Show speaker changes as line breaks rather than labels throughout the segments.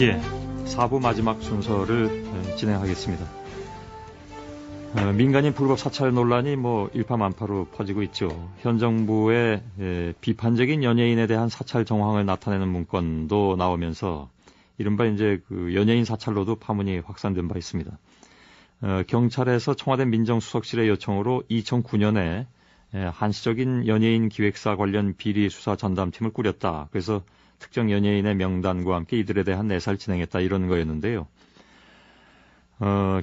예, 4부 마지막 순서를 진행하겠습니다. 민간인 불법 사찰 논란이 일파만파로 퍼지고 있죠. 현 정부의 비판적인 연예인에 대한 사찰 정황을 나타내는 문건도 나오면서 이른바 이제 그 연예인 사찰로도 파문이 확산된 바 있습니다. 경찰에서 청와대 민정수석실의 요청으로 2009년에 한시적인 연예인 기획사 관련 비리 수사 전담팀을 꾸렸다. 그래서 특정 연예인의 명단과 함께 이들에 대한 내사를 진행했다 이런 거였는데요.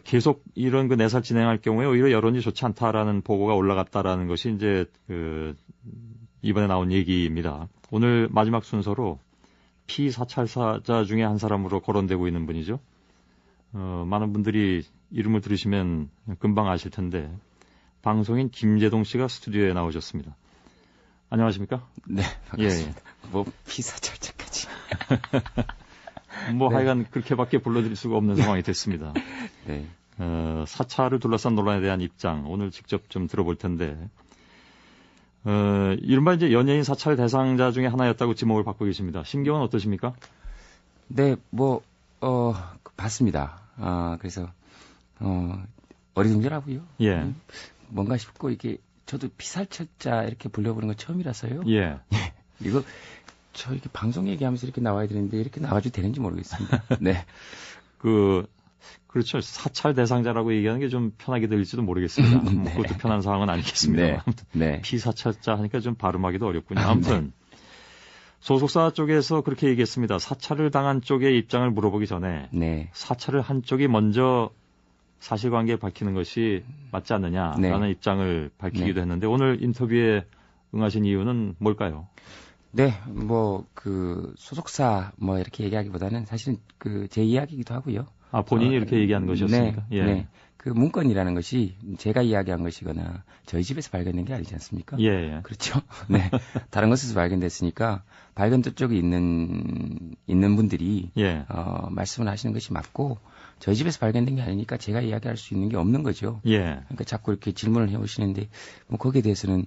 계속 이런 그 내사를 진행할 경우에 오히려 여론이 좋지 않다라는 보고가 올라갔다라는 것이 이제 이번에 나온 얘기입니다. 오늘 마지막 순서로 피사찰사자 중에 한 사람으로 거론되고 있는 분이죠. 많은 분들이 이름을 들으시면 금방 아실 텐데 방송인 김재동 씨가 스튜디오에 나오셨습니다. 안녕하십니까?
네, 반갑습니다.
예.
피사찰자까지.
네. 하여간 그렇게밖에 불러드릴 수가 없는 상황이 됐습니다.
네.
사찰을 둘러싼 논란에 대한 입장 오늘 직접 좀 들어볼 텐데 이른바 이제 연예인 사찰 대상자 중에 하나였다고 지목을 받고 계십니다. 심경은 어떠십니까?
네, 봤습니다. 그래서 어리둥절하고요.
예.
뭔가 싶고 이게 저도 피사찰자 이렇게 불려보는 건 처음이라서요.
예.
이거 저 이렇게 방송 얘기하면서 이렇게 나와야 되는데 이렇게 나와도 되는지 모르겠습니다. 네.
그렇죠. 사찰 대상자라고 얘기하는 게 좀 편하게 들릴지도 모르겠습니다.
네.
그것도 편한 상황은 아니겠습니다.
네. 네.
피사찰자 하니까 좀 발음하기도 어렵군요. 아무튼 소속사 쪽에서 그렇게 얘기했습니다. 사찰을 당한 쪽의 입장을 물어보기 전에
네.
사찰을 한 쪽이 먼저 사실관계 밝히는 것이 맞지 않느냐라는
네.
입장을 밝히기도
네.
했는데 오늘 인터뷰에 응하신 이유는 뭘까요?
네, 소속사 이렇게 얘기하기보다는 사실은 제 이야기이기도 하고요.
본인이 이렇게 얘기한 것이었습니까?
네,
예.
네. 그 문건이라는 것이 제가 이야기한 것이거나 저희 집에서 발견된 게 아니지 않습니까?
예.
그렇죠. 네. 다른 곳에서 발견됐으니까 발견된 쪽에 있는 분들이
예.
말씀을 하시는 것이 맞고 저희 집에서 발견된 게 아니니까 제가 이야기할 수 있는 게 없는 거죠.
예.
그러니까 자꾸 이렇게 질문을 해 오시는데 거기에 대해서는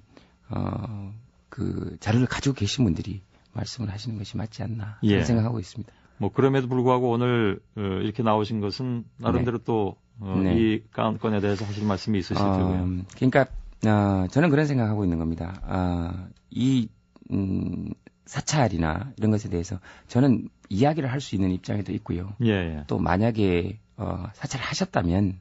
자료를 가지고 계신 분들이 말씀을 하시는 것이 맞지 않나
예.
생각하고 있습니다.
그럼에도 불구하고 오늘 이렇게 나오신 것은 나름대로
네.
또
네.
이 건에 대해서 하실 말씀이 있으실 테고요.
그러니까 저는 그런 생각하고 있는 겁니다. 사찰이나 이런 것에 대해서 저는 이야기를 할 수 있는 입장에도 있고요.
예.
또 만약에 사찰을 하셨다면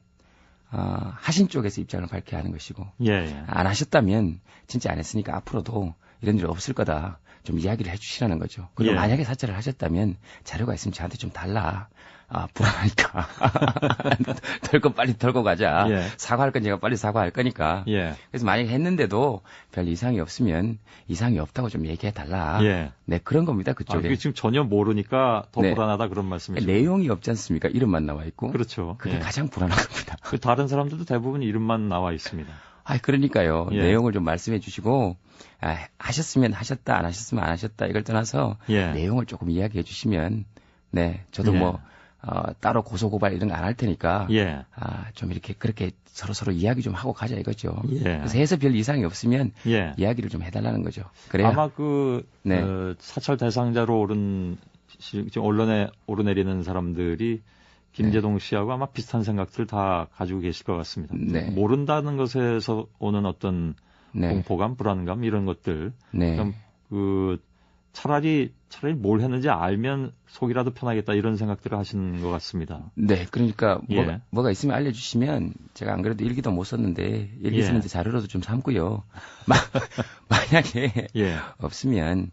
하신 쪽에서 입장을 밝혀야 하는 것이고
예.
안 하셨다면 진짜 안 했으니까 앞으로도 이런 일 없을 거다. 좀 이야기를 해주시라는 거죠. 그리고
예.
만약에 사찰을 하셨다면 자료가 있으면 저한테 좀 달라. 불안하니까. 덜 건 빨리 덜고 가자.
예.
사과할 건 제가 빨리 사과할 거니까.
예.
그래서 만약에 했는데도 별 이상이 없으면 이상이 없다고 좀 얘기해 달라.
예.
네, 그런 겁니다. 그쪽에.
그게 지금 전혀 모르니까 더
네.
불안하다 그런 말씀이시죠?
내용이 없지 않습니까? 이름만 나와 있고.
그렇죠.
그게
예.
가장 불안한 겁니다.
다른 사람들도 대부분 이름만 나와 있습니다.
그러니까요.
예.
내용을 좀 말씀해 주시고, 하셨으면 하셨다, 안 하셨으면 안 하셨다, 이걸 떠나서,
예.
내용을 조금 이야기해 주시면, 네, 저도
예.
따로 고소고발 이런 거 안 할 테니까,
예.
좀 그렇게 서로 이야기 좀 하고 가자 이거죠.
예.
그래서 해서 별 이상이 없으면,
예.
이야기를 좀 해달라는 거죠. 그래야.
아마
네.
사찰 대상자로 지금 언론에 오르내리는 사람들이 김재동 씨하고 아마 비슷한 생각들 다 가지고 계실 것 같습니다.
네.
모른다는 것에서 오는 어떤
네.
공포감, 불안감 이런 것들.
네.
좀 차라리 뭘 했는지 알면 속이라도 편하겠다 이런 생각들을 하시는 것 같습니다.
네, 그러니까
예.
뭐가 있으면 알려주시면 제가 안 그래도 일기도 못 썼는데 일기
예.
쓰는데 자료로도 좀 삼고요. 만약에
예.
없으면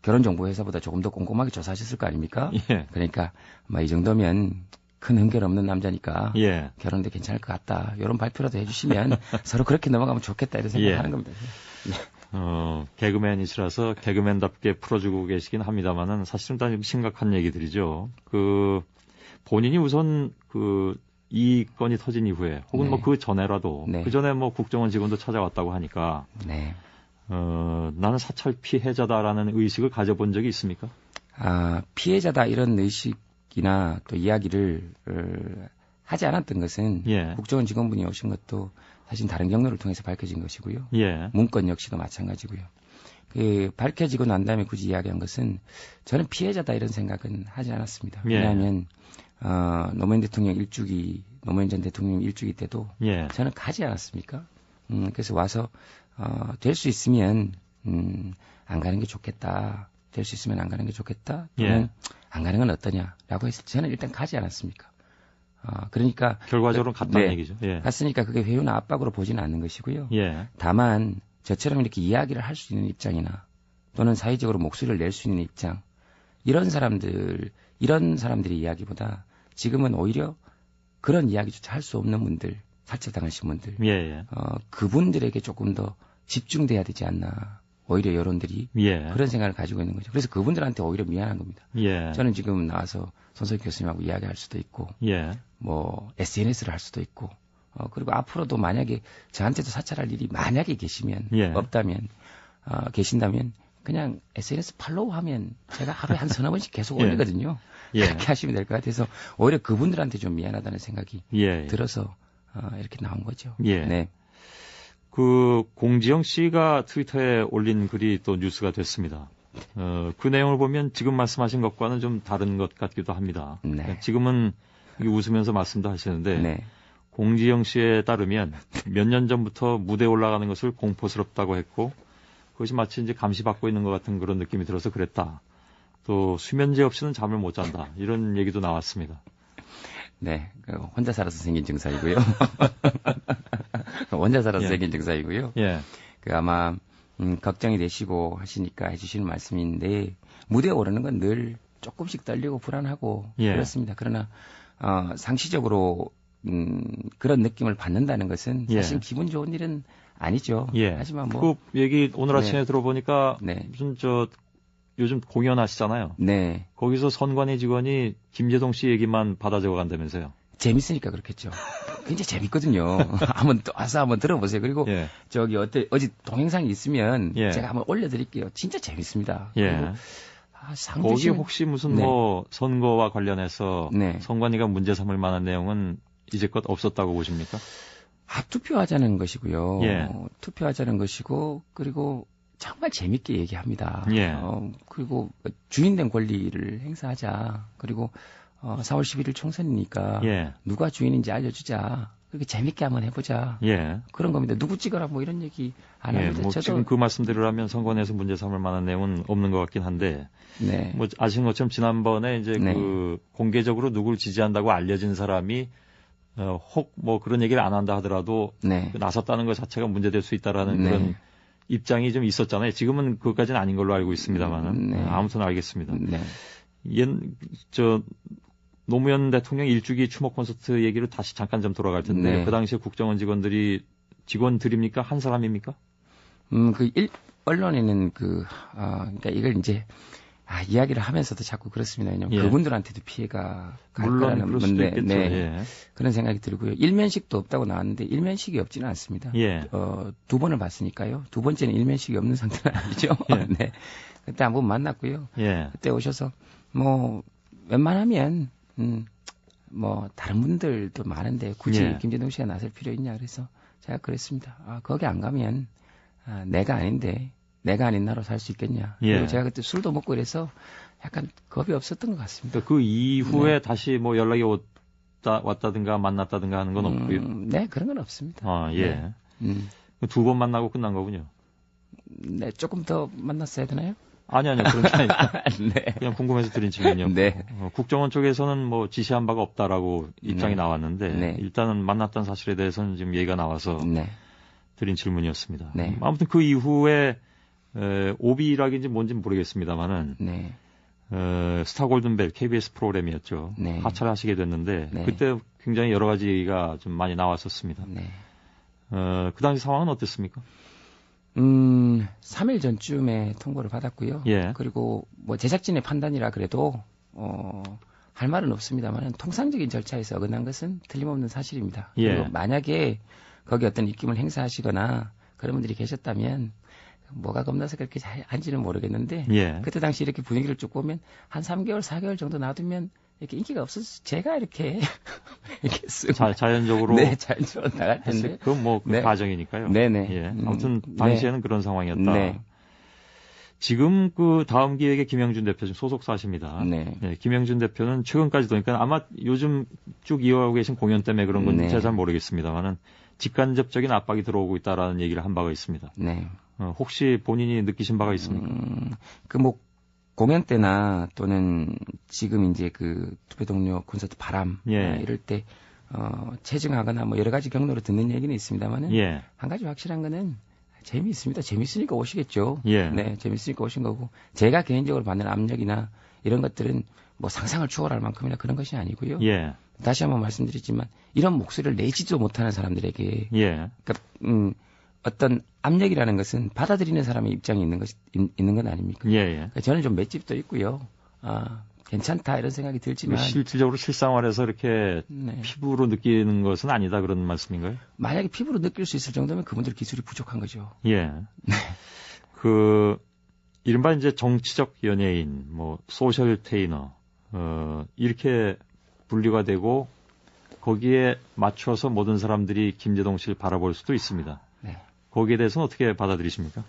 결혼정보회사보다 조금 더 꼼꼼하게 조사하셨을 거 아닙니까?
예.
그러니까 이 정도면 큰 흠결 없는 남자니까
예.
결혼도 괜찮을 것 같다. 이런 발표라도 해주시면 서로 그렇게 넘어가면 좋겠다 이런 생각하는 겁니다. 네.
개그맨이시라서 개그맨답게 풀어주고 계시긴 합니다만은 사실은 다 심각한 얘기들이죠. 본인이 우선 이 건이 터진 이후에 혹은
네.
그 전에라도
네.
그 전에 국정원 직원도 찾아왔다고 하니까
네.
나는 사찰 피해자다라는 의식을 가져본 적이 있습니까?
피해자다 이런 의식이나 또 이야기를 하지 않았던 것은
예.
국정원 직원분이 오신 것도 사실 다른 경로를 통해서 밝혀진 것이고요.
예.
문건 역시도 마찬가지고요. 밝혀지고 난 다음에 굳이 이야기한 것은 저는 피해자다 이런 생각은 하지 않았습니다.
예.
왜냐하면 노무현 전 대통령 일주기 때도
예.
저는 가지 않았습니까? 그래서 와서 될 수 있으면 안 가는 게 좋겠다. 될 수 있으면 안 가는 게 좋겠다. 또는
예.
안 가는 건 어떠냐라고 했을 때 저는 일단 가지 않았습니까? 그러니까
결과적으로 갔다는
네,
얘기죠. 예.
갔으니까 그게 회유나 압박으로 보지는 않는 것이고요.
예.
다만 저처럼 이렇게 이야기를 할 수 있는 입장이나 또는 사회적으로 목소리를 낼 수 있는 입장 이런 사람들이 이야기보다 지금은 오히려 그런 이야기조차 할 수 없는 분들, 살처당하신 분들,
예.
그분들에게 조금 더 집중돼야 되지 않나. 오히려 여론들이
예.
그런 생각을 가지고 있는 거죠. 그래서 그분들한테 오히려 미안한 겁니다.
예.
저는 지금 나와서 손석희 교수님하고 이야기할 수도 있고,
예.
뭐 SNS를 할 수도 있고, 그리고 앞으로도 만약에 저한테도 사찰할 일이 만약에 계시면
예.
없다면 계신다면 그냥 SNS 팔로우하면 제가 하루에 한 서너 번씩 계속
예.
올리거든요.
예.
그렇게 하시면 될 것 같아서 오히려 그분들한테 좀 미안하다는 생각이
예.
들어서 이렇게 나온 거죠.
예.
네.
그 공지영 씨가 트위터에 올린 글이 또 뉴스가 됐습니다. 그 내용을 보면 지금 말씀하신 것과는 좀 다른 것 같기도 합니다.
네.
지금은 웃으면서 말씀도 하시는데
네.
공지영 씨에 따르면 몇 년 전부터 무대에 올라가는 것을 공포스럽다고 했고 그것이 마치 이제 감시받고 있는 것 같은 그런 느낌이 들어서 그랬다. 또 수면제 없이는 잠을 못 잔다. 이런 얘기도 나왔습니다.
네, 혼자 살아서 생긴 증상이고요. 혼자 살아서
예.
생긴 증상이고요.
예.
아마 걱정이 되시고 하시니까 해주시는 말씀인데 무대에 오르는 건 늘 조금씩 떨리고 불안하고
예.
그렇습니다. 그러나 상시적으로 그런 느낌을 받는다는 것은 사실
예.
기분 좋은 일은 아니죠.
예.
하지만 뭐
그 얘기 오늘 아침에
네.
들어보니까
네.
무슨 요즘 공연하시잖아요.
네.
거기서 선관위 직원이 김재동 씨 얘기만 받아 적어 간다면서요.
재밌으니까 그렇겠죠. 굉장히 재밌거든요. 와서 한번 들어보세요. 그리고
예.
어제 동영상이 있으면
예.
제가 한번 올려드릴게요. 진짜 재밌습니다.
예.
그리고 상
거기
주시면
혹시 무슨
네.
뭐 선거와 관련해서
네.
선관위가 문제 삼을 만한 내용은 이제껏 없었다고 보십니까?
투표하자는 것이고요.
예.
투표하자는 것이고 그리고 정말 재밌게 얘기합니다.
예.
그리고 주인된 권리를 행사하자. 그리고 4월 11일 총선이니까
예.
누가 주인인지 알려주자. 그렇게 재밌게 한번 해보자.
예.
그런 겁니다. 누구 찍어라 뭐 이런 얘기 안
예.
합니다.
뭐
저도
지금 그 말씀대로라면 선관위에서 문제 삼을 만한 내용은 없는 것 같긴 한데
네.
뭐 아시는 것처럼 지난번에 이제
네.
그 공개적으로 누굴 지지한다고 알려진 사람이 혹 뭐 그런 얘기를 안 한다 하더라도
네.
나섰다는 것 자체가 문제될 수 있다라는
네.
그런 입장이 좀 있었잖아요. 지금은 그것까지는 아닌 걸로 알고 있습니다만은
네.
아무튼 알겠습니다.
네.
노무현 대통령 일주기 추모 콘서트 얘기를 다시 잠깐 좀 돌아갈 텐데
네.
그 당시에 국정원 직원들입니까? 한 사람입니까?
언론에는 그러니까 이걸 이제 이야기를 하면서도 자꾸 그렇습니다. 왜냐면
예.
그분들한테도 피해가 갈
물론
거라는
그럴 수도
건데,
있겠죠.
네.
예.
그런 생각이 들고요. 일면식도 없다고 나왔는데 일면식이 없지는 않습니다.
예.
두 번을 봤으니까요. 두 번째는 일면식이 없는 상태는 아니죠.
예.
네. 그때 한 번 만났고요.
예.
그때 오셔서 뭐 웬만하면 뭐 다른 분들도 많은데 굳이
예.
김재동 씨가 나설 필요 있냐 그래서 제가 그랬습니다. 거기 안 가면 내가 아닌데 내가 아닌 나로 살 수 있겠냐.
예.
그리고 제가 그때 술도 먹고 이래서 약간 겁이 없었던 것 같습니다.
그 이후에
네.
다시 뭐 연락이 왔다든가 만났다든가 하는 건 없고요.
네, 그런 건 없습니다.
예.
네.
두 번 만나고 끝난 거군요.
네, 조금 더 만났어야 되나요?
아니요. 그런 게 아니라
네.
그냥 궁금해서 드린 질문이요.
네.
국정원 쪽에서는 뭐 지시한 바가 없다라고 입장이
네.
나왔는데
네.
일단은 만났다는 사실에 대해서는 지금 얘기가 나와서
네.
드린 질문이었습니다.
네.
아무튼 그 이후에 오비락인지 뭔지 모르겠습니다만은
네.
스타 골든벨 KBS 프로그램이었죠.
네.
하차를 하시게 됐는데
네.
그때 굉장히 여러 가지가 좀 많이 나왔었습니다.
네.
그 당시 상황은 어땠습니까?
3일 전쯤에 통보를 받았고요.
예.
그리고 뭐 제작진의 판단이라 그래도 할 말은 없습니다만 통상적인 절차에서 어긋난 것은 틀림없는 사실입니다.
예.
그리고 만약에 거기 어떤 입김을 행사하시거나 그런 분들이 계셨다면 뭐가 겁나서 그렇게 한지는 모르겠는데
예.
그때 당시 이렇게 분위기를 쭉 보면 한 3개월, 4개월 정도 놔두면 이렇게 인기가 없어서 제가 이렇게 이렇게 쓱
자연적으로
네, 자연적으로 나갈 텐데.
그건 뭐 그
네.
과정이니까요.
네네.
예. 아무튼 당시에는 그런 상황이었다.
네.
지금 그 다음 기획의 김영준 대표 지금 소속사십니다.
네.
네, 김영준 대표는 최근까지 보니까 아마 요즘 쭉 이어가고 계신 공연 때문에 그런 건지
네.
제가 잘 모르겠습니다만은 직간접적인 압박이 들어오고 있다라는 얘기를 한 바가 있습니다.
네.
혹시 본인이 느끼신 바가 있습니까?
그 뭐 공연 때나 또는 지금 이제 그 투표 동료 콘서트 바람
예.
이럴 때 체증하거나 뭐 여러 가지 경로로 듣는 얘기는 있습니다만은
예.
한 가지 확실한 거는 재미있습니다. 재밌으니까 오시겠죠.
예.
네, 재밌으니까 오신 거고 제가 개인적으로 받는 압력이나 이런 것들은 뭐 상상을 초월할 만큼이나 그런 것이 아니고요.
예.
다시 한번 말씀드리지만 이런 목소리를 내지도 못하는 사람들에게
예.
그러니까 어떤 압력이라는 것은 받아들이는 사람의 입장이 있는 건 아닙니까?
예. 예.
그러니까 저는 좀 맷집도 있고요. 괜찮다 이런 생각이 들지만
실질적으로 실생활에서 이렇게
네.
피부로 느끼는 것은 아니다 그런 말씀인가요?
만약에 피부로 느낄 수 있을 정도면 그분들 기술이 부족한 거죠.
예. 이른바 이제 정치적 연예인, 뭐, 소셜 테이너, 이렇게 분류가 되고, 거기에 맞춰서 모든 사람들이 김재동 씨를 바라볼 수도 있습니다.
네.
거기에 대해서는 어떻게 받아들이십니까?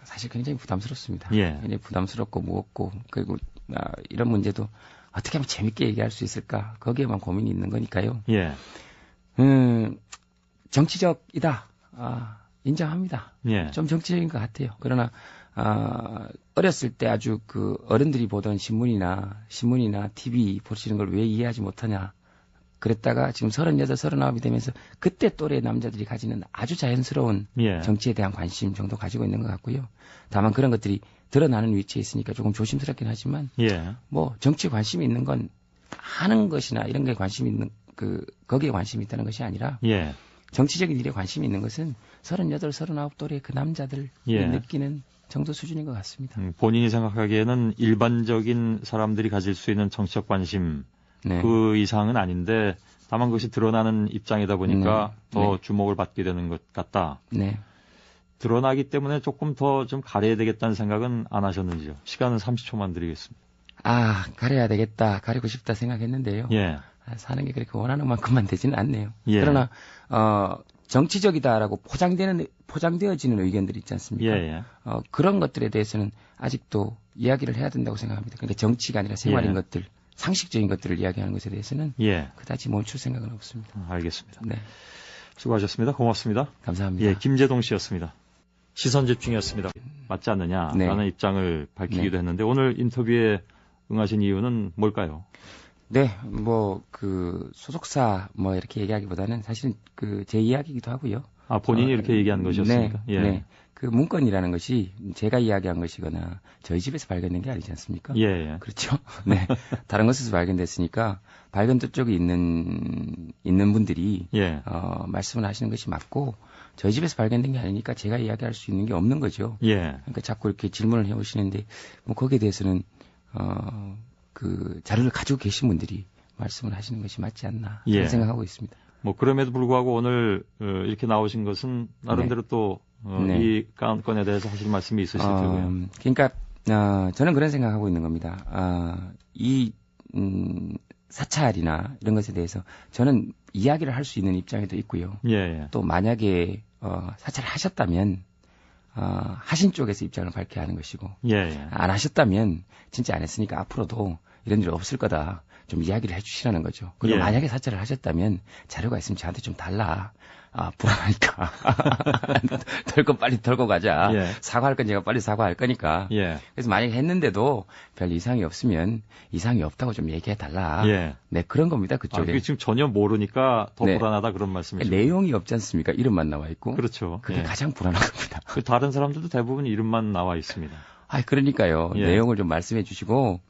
사실 굉장히 부담스럽습니다.
예.
굉장히 부담스럽고 무겁고, 그리고 이런 문제도 어떻게 하면 재밌게 얘기할 수 있을까? 거기에만 고민이 있는 거니까요.
예.
정치적이다. 인정합니다.
예.
좀 정치적인 것 같아요. 그러나 어렸을 때 아주 그 어른들이 보던 신문이나 TV 보시는 걸 왜 이해하지 못하냐. 그랬다가 지금 38, 39이 되면서 그때 또래 남자들이 가지는 아주 자연스러운
예.
정치에 대한 관심 정도 가지고 있는 것 같고요. 다만 그런 것들이 드러나는 위치에 있으니까 조금 조심스럽긴 하지만
예.
뭐 정치에 관심이 있는 건 하는 것이나 이런 게 관심이 있는 거기에 관심이 있다는 것이 아니라
예.
정치적인 일에 관심이 있는 것은 38, 39 또래 그 남자들이
예.
느끼는 정도 수준인 것 같습니다.
본인이 생각하기에는 일반적인 사람들이 가질 수 있는 정치적 관심
네.
그 이상은 아닌데 다만 그것이 드러나는 입장이다 보니까 더 주목을 받게 되는 것 같다.
네.
드러나기 때문에 조금 더 좀 가려야 되겠다는 생각은 안 하셨는지요? 시간은 30초만 드리겠습니다.
가려야 되겠다, 가리고 싶다 생각했는데요.
예.
사는 게 그렇게 원하는 만큼만 되지는 않네요.
예.
그러나 정치적이다라고 포장되어지는 의견들이 있지 않습니까?
예.
그런 것들에 대해서는 아직도 이야기를 해야 된다고 생각합니다. 그러니까 정치가 아니라 생활인
예.
것들, 상식적인 것들을 이야기하는 것에 대해서는
예.
그다지 멈출 생각은 없습니다.
알겠습니다.
네,
수고하셨습니다. 고맙습니다.
감사합니다.
예, 김재동 씨였습니다. 시선 집중이었습니다. 맞지 않느냐라는
네.
입장을 밝히기도
네.
했는데 오늘 인터뷰에 응하신 이유는 뭘까요?
네, 소속사 이렇게 얘기하기보다는 사실은 제 이야기이기도 하고요.
본인이 이렇게 얘기한 것이었습니까?
네,
예.
네. 그 문건이라는 것이 제가 이야기한 것이거나 저희 집에서 발견된 게 아니지 않습니까?
예.
그렇죠. 네. 다른 곳에서 발견됐으니까 발견도 쪽에 있는 분들이
예.
말씀을 하시는 것이 맞고 저희 집에서 발견된 게 아니니까 제가 이야기할 수 있는 게 없는 거죠.
예.
그러니까 자꾸 이렇게 질문을 해 오시는데 거기에 대해서는 그 자료를 가지고 계신 분들이 말씀을 하시는 것이 맞지 않나
예.
생각하고 있습니다.
그럼에도 불구하고 오늘 이렇게 나오신 것은 나름대로 또 이 건에 대해서 하실 말씀이 있으실 테고요.
그러니까 저는 그런 생각하고 있는 겁니다. 이 사찰이나 이런 것에 대해서 저는 이야기를 할 수 있는 입장에도 있고요.
예.
또 만약에 사찰을 하셨다면 하신 쪽에서 입장을 밝혀야 하는 것이고
예.
안 하셨다면 진짜 안 했으니까 앞으로도 이런 일 없을 거다. 좀 이야기를 해주시라는 거죠. 그리고
예.
만약에 사찰을 하셨다면 자료가 있으면 저한테 좀 달라. 불안하니까. 덜 건 빨리 덜고 가자.
예.
사과할 건 제가 빨리 사과할 거니까.
예.
그래서 만약에 했는데도 별 이상이 없으면 이상이 없다고 좀 얘기해 달라.
예.
네, 그런 겁니다. 그쪽에.
이게 지금 전혀 모르니까 더
네.
불안하다 그런 말씀이시죠?
내용이 없지 않습니까? 이름만 나와 있고.
그렇죠.
그게
예.
가장 불안한 겁니다.
다른 사람들도 대부분 이름만 나와 있습니다.
그러니까요.
예.
내용을 좀 말씀해 주시고,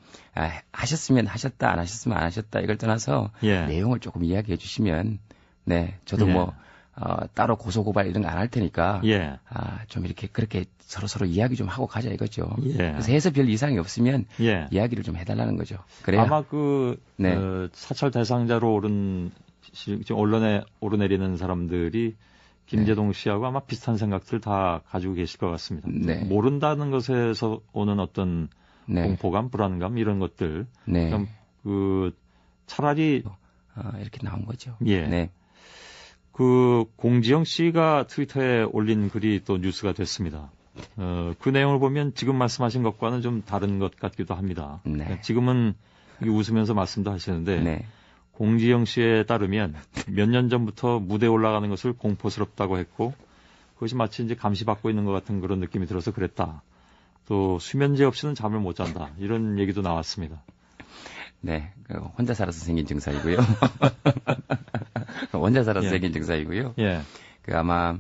하셨으면 하셨다, 안 하셨으면 안 하셨다, 이걸 떠나서,
예.
내용을 조금 이야기해 주시면, 네, 저도
예.
따로 고소고발 이런 거 안 할 테니까,
예.
좀 이렇게 그렇게 서로 이야기 좀 하고 가자 이거죠.
예.
그래서 해서 별 이상이 없으면,
예.
이야기를 좀 해달라는 거죠. 그래야.
아마
네.
사찰 대상자로 오른, 지금 언론에 오르내리는 사람들이 김재동 씨하고 아마 비슷한 생각들 다 가지고 계실 것 같습니다.
네.
모른다는 것에서 오는 어떤
네.
공포감, 불안감 이런 것들.
네.
좀 차라리
이렇게 나온 거죠.
예.
네.
공지영 씨가 트위터에 올린 글이 또 뉴스가 됐습니다. 그 내용을 보면 지금 말씀하신 것과는 좀 다른 것 같기도 합니다.
네.
지금은 웃으면서 말씀도 하시는데
네.
공지영 씨에 따르면 몇 년 전부터 무대에 올라가는 것을 공포스럽다고 했고 그것이 마치 이제 감시받고 있는 것 같은 그런 느낌이 들어서 그랬다. 또 수면제 없이는 잠을 못 잔다. 이런 얘기도 나왔습니다.
네, 혼자 살아서 생긴 증상이고요. 혼자 살아서
예.
생긴 증상이고요.
예.
아마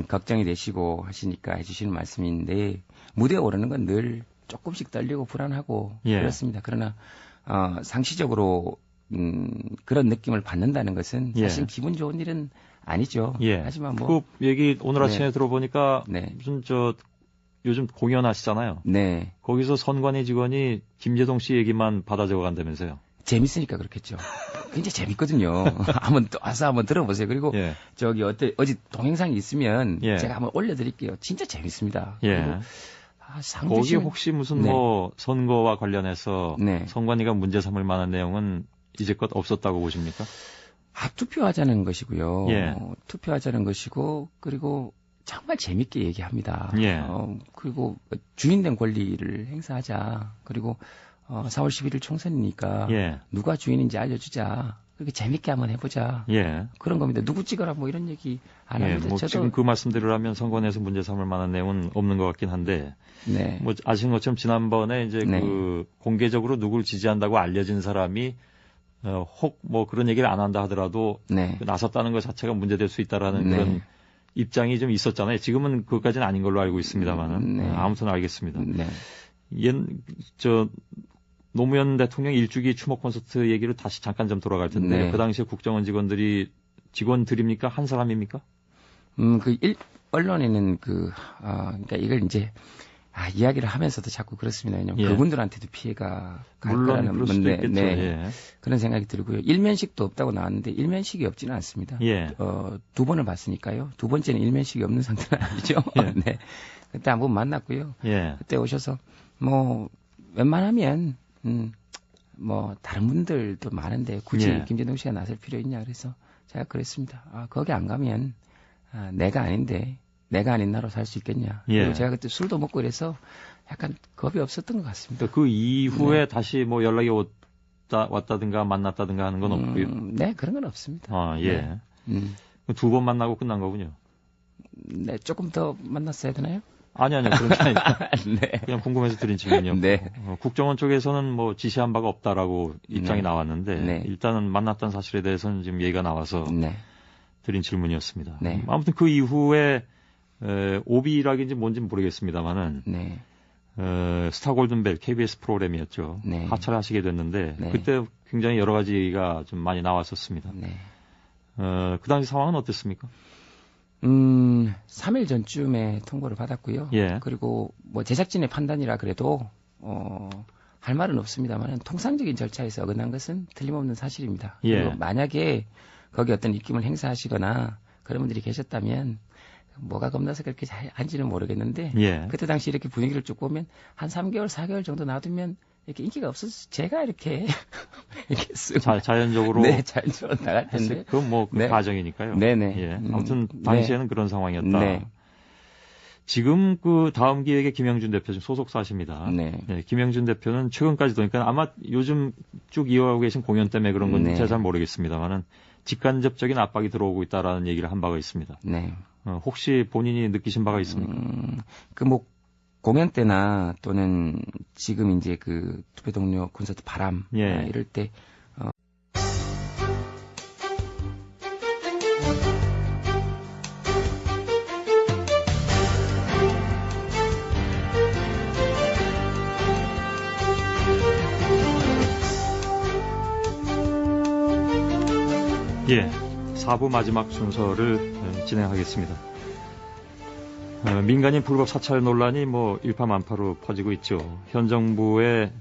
걱정이 되시고 하시니까 해주시는 말씀인데 무대에 오르는 건 늘 조금씩 떨리고 불안하고
예.
그렇습니다. 그러나 상시적으로 그런 느낌을 받는다는 것은 사실
예.
기분 좋은 일은 아니죠.
예.
하지만
그 얘기 오늘 아침에
네.
들어보니까
네.
무슨 요즘 공연하시잖아요.
네,
거기서 선관위 직원이 김재동 씨 얘기만 받아 적어 간다면서요.
재밌으니까 그렇겠죠. 굉장히 재밌거든요. 한번 또 와서 한번 들어보세요. 그리고
예.
어제 동영상이 있으면
예.
제가 한번 올려드릴게요. 진짜 재밌습니다.
예.
그리고 상주
거기
씨는
혹시 무슨
네.
뭐 선거와 관련해서
네.
선관위가 문제 삼을 만한 내용은 이제껏 없었다고 보십니까?
투표하자는 것이고요.
예.
투표하자는 것이고 그리고 정말 재밌게 얘기합니다.
예.
그리고 주인된 권리를 행사하자. 그리고 4월 11일 총선이니까
예.
누가 주인인지 알려주자. 그렇게 재밌게 한번 해보자.
예.
그런 겁니다. 누구 찍어라 뭐 이런 얘기 안
예.
합니다.
뭐
저도
지금 그 말씀대로라면 선관위에서 문제 삼을 만한 내용은 없는 것 같긴 한데
네.
뭐 아시는 것처럼 지난번에 이제
네.
그 공개적으로 누굴 지지한다고 알려진 사람이 혹 뭐 그런 얘기를 안 한다 하더라도
네.
나섰다는 것 자체가 문제될 수 있다라는
네.
그런 입장이 좀 있었잖아요. 지금은 그것까지는 아닌 걸로 알고 있습니다만은
네.
아무튼 알겠습니다.
네.
노무현 대통령 일주기 추모 콘서트 얘기를 다시 잠깐 좀 돌아갈 텐데
네.
그 당시에 국정원 직원들입니까? 한 사람입니까?
언론에는 그러니까 이걸 이제 이야기를 하면서도 자꾸 그렇습니다. 왜냐면
예.
그분들한테도 피해가 갈
물론
거라는
그럴 수도 있겠죠. 예.
그런 생각이 들고요. 일면식도 없다고 나왔는데 일면식이 없지는 않습니다.
예.
두 번을 봤으니까요. 두 번째는 일면식이 없는 상태는 아니죠.
예.
네. 그때 한 번 만났고요.
예.
그때 오셔서 뭐 웬만하면 뭐 다른 분들도 많은데 굳이
예.
김재동 씨가 나설 필요 있냐 그래서 제가 그랬습니다. 거기 안 가면 내가 아닌데 내가 아닌 나로 살 수 있겠냐.
예.
그리고 제가 그때 술도 먹고 이래서 약간 겁이 없었던 것 같습니다.
그 이후에
네.
다시 뭐 연락이 왔다든가 만났다든가 하는 건 없고요.
네, 그런 건 없습니다.
예.
네.
두 번 만나고 끝난 거군요.
네, 조금 더 만났어야 되나요?
아니요. 그런 게 아니라
네.
그냥 궁금해서 드린 질문이었고
네.
국정원 쪽에서는 뭐 지시한 바가 없다라고 입장이
네.
나왔는데
네.
일단은 만났던 사실에 대해서는 지금 얘기가 나와서
네.
드린 질문이었습니다.
네.
아무튼 그 이후에 오비락인지 뭔지 모르겠습니다만은
네.
스타 골든벨 KBS 프로그램이었죠.
네.
하차를 하시게 됐는데
네.
그때 굉장히 여러 가지 얘기가 좀 많이 나왔었습니다.
네.
그 당시 상황은 어땠습니까?
3일 전쯤에 통보를 받았고요.
예.
그리고 뭐 제작진의 판단이라 그래도 할 말은 없습니다만 통상적인 절차에서 어긋난 것은 틀림없는 사실입니다.
예.
그리고 만약에 거기 어떤 입김을 행사하시거나 그런 분들이 계셨다면 뭐가 겁나서 그렇게 한지는 모르겠는데
예.
그때 당시 이렇게 분위기를 쭉 보면 한 3개월, 4개월 정도 놔두면 이렇게 인기가 없어서 제가 이렇게 이렇게 쓱
자연적으로
네, 자연적으로 나갈 텐데.
그건 뭐 그
네.
과정이니까요.
네네.
예. 아무튼 당시에는 그런 상황이었다.
네.
지금 그 다음 기획의 김영준 대표 지금 소속사십니다.
네.
네, 김영준 대표는 최근까지도 그러니까 아마 요즘 쭉 이어가고 계신 공연 때문에 그런 건지
네.
제가 잘 모르겠습니다만은 직간접적인 압박이 들어오고 있다라는 얘기를 한 바가 있습니다.
네.
혹시 본인이 느끼신 바가 있습니까?
뭐 공연 때나 또는 지금 이제 그 투표 동료 콘서트 바람
예.
이럴 때
예, 4부 마지막 순서를 진행하겠습니다. 민간인 불법 사찰 논란이 뭐 일파만파로 퍼지고 있죠. 현 정부의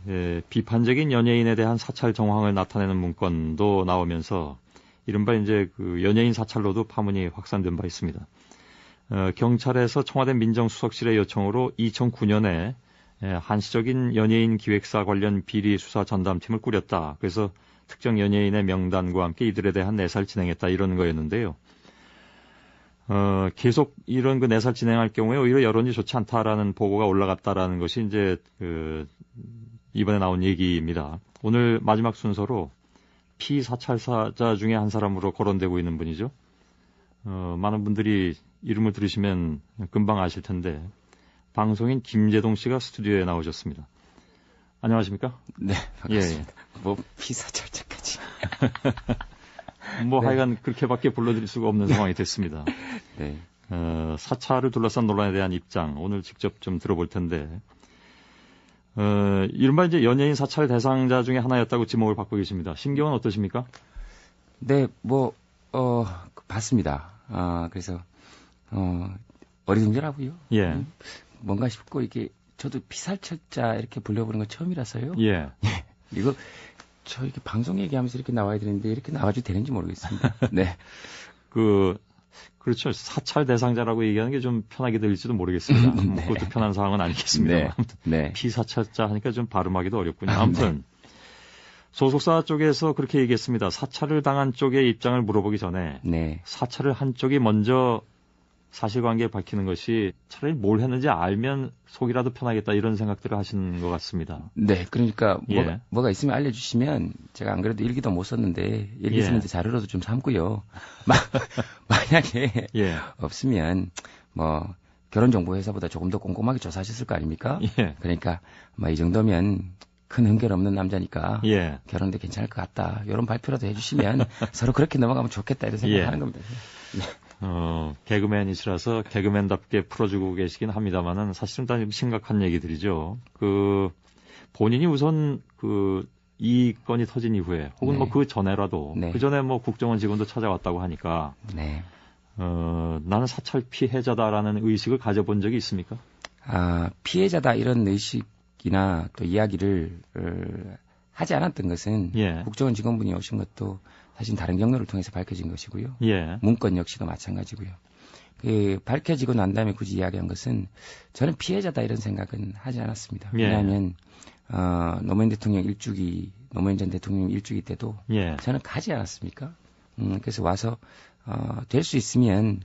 비판적인 연예인에 대한 사찰 정황을 나타내는 문건도 나오면서 이른바 이제 그 연예인 사찰로도 파문이 확산된 바 있습니다. 경찰에서 청와대 민정수석실의 요청으로 2009년에 한시적인 연예인 기획사 관련 비리 수사 전담팀을 꾸렸다. 그래서 특정 연예인의 명단과 함께 이들에 대한 내사를 진행했다 이런 거였는데요. 계속 이런 그 내살 진행할 경우에 오히려 여론이 좋지 않다라는 보고가 올라갔다라는 것이 이제 이번에 나온 얘기입니다. 오늘 마지막 순서로 피사찰사자 중에 한 사람으로 거론되고 있는 분이죠. 많은 분들이 이름을 들으시면 금방 아실 텐데 방송인 김재동 씨가 스튜디오에 나오셨습니다. 안녕하십니까?
네, 반갑습니다.
예.
뭐 피사찰자까지.
뭐
네.
하여간 그렇게밖에 불러드릴 수가 없는 상황이 됐습니다.
네.
사찰을 둘러싼 논란에 대한 입장 오늘 직접 좀 들어볼 텐데 이른바 이제 연예인 사찰 대상자 중에 하나였다고 지목을 받고 계십니다. 심경은 어떠십니까?
네, 봤습니다. 그래서 어리둥절하고요.
예.
뭔가 싶고 이게 저도 피사찰자 이렇게 불려보는 건 처음이라서요.
예.
이거 저 이렇게 방송 얘기하면서 이렇게 나와야 되는데 이렇게 나와도 되는지 모르겠습니다. 네.
그렇죠. 사찰 대상자라고 얘기하는 게 좀 편하게 들릴지도 모르겠습니다. 뭐
네.
그것도 편한 상황은 아니겠습니다.
네. 네.
피사찰자 하니까 좀 발음하기도 어렵군요. 아무튼 소속사 쪽에서 그렇게 얘기했습니다. 사찰을 당한 쪽의 입장을 물어보기 전에
네.
사찰을 한 쪽이 먼저 사실관계 밝히는 것이 차라리 뭘 했는지 알면 속이라도 편하겠다 이런 생각들을 하시는 것 같습니다.
네, 그러니까
예.
뭐가 있으면 알려주시면 제가 안 그래도 일기도 못 썼는데 일기 쓰면 이제 자료로도 좀 삼고요. 만약에
예.
없으면 뭐 결혼정보회사보다 조금 더 꼼꼼하게 조사하셨을 거 아닙니까?
예.
그러니까 이 정도면 큰 흠결 없는 남자니까
예.
결혼도 괜찮을 것 같다. 이런 발표라도 해주시면 서로 그렇게 넘어가면 좋겠다 이런 생각하는 겁니다.
개그맨이시라서 개그맨답게 풀어주고 계시긴 합니다만은 사실은 다 심각한 얘기들이죠. 본인이 우선 이 건이 터진 이후에 혹은
네.
뭐 그 전에라도
네.
그 전에 뭐 국정원 직원도 찾아왔다고 하니까
네.
나는 사찰 피해자다라는 의식을 가져본 적이 있습니까?
피해자다 이런 의식이나 또 이야기를 하지 않았던 것은
예.
국정원 직원분이 오신 것도 사실 다른 경로를 통해서 밝혀진 것이고요.
예.
문건 역시도 마찬가지고요. 밝혀지고 난 다음에 굳이 이야기한 것은 저는 피해자다 이런 생각은 하지 않았습니다.
예.
왜냐하면 노무현 전 대통령 일주기 때도
예.
저는 가지 않았습니까? 그래서 와서 될 수 있으면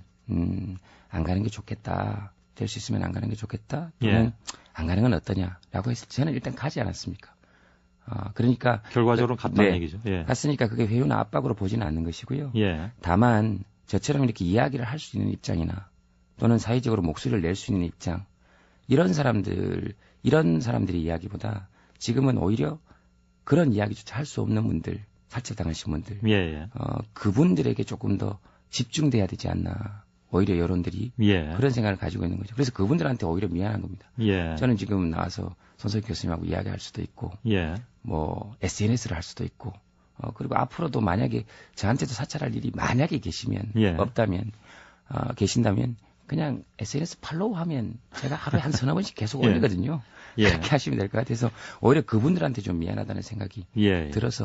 안 가는 게 좋겠다. 될 수 있으면 안 가는 게 좋겠다. 또는
예.
안 가는 건 어떠냐라고 했을 때 저는 일단 가지 않았습니까? 그러니까
결과적으로 갔다는
네.
얘기죠. 예.
갔으니까 그게 회유나 압박으로 보지는 않는 것이고요.
예.
다만 저처럼 이렇게 이야기를 할 수 있는 입장이나 또는 사회적으로 목소리를 낼 수 있는 입장 이런 사람들이 이야기보다 지금은 오히려 그런 이야기조차 할 수 없는 분들, 사찰당하신 분들,
예.
그분들에게 조금 더 집중돼야 되지 않나. 오히려 여론들이
예.
그런 생각을 가지고 있는 거죠. 그래서 그분들한테 오히려 미안한 겁니다.
예.
저는 지금 나와서 손석희 교수님하고 이야기할 수도 있고,
예.
SNS를 할 수도 있고, 그리고 앞으로도 만약에 저한테도 사찰할 일이 만약에 계시면,
예.
없다면, 계신다면, 그냥 SNS 팔로우하면 제가 하루에 한 서너 번씩 계속
예.
올리거든요.
예.
그렇게 하시면 될 것 같아서 오히려 그분들한테 좀 미안하다는 생각이
예.
들어서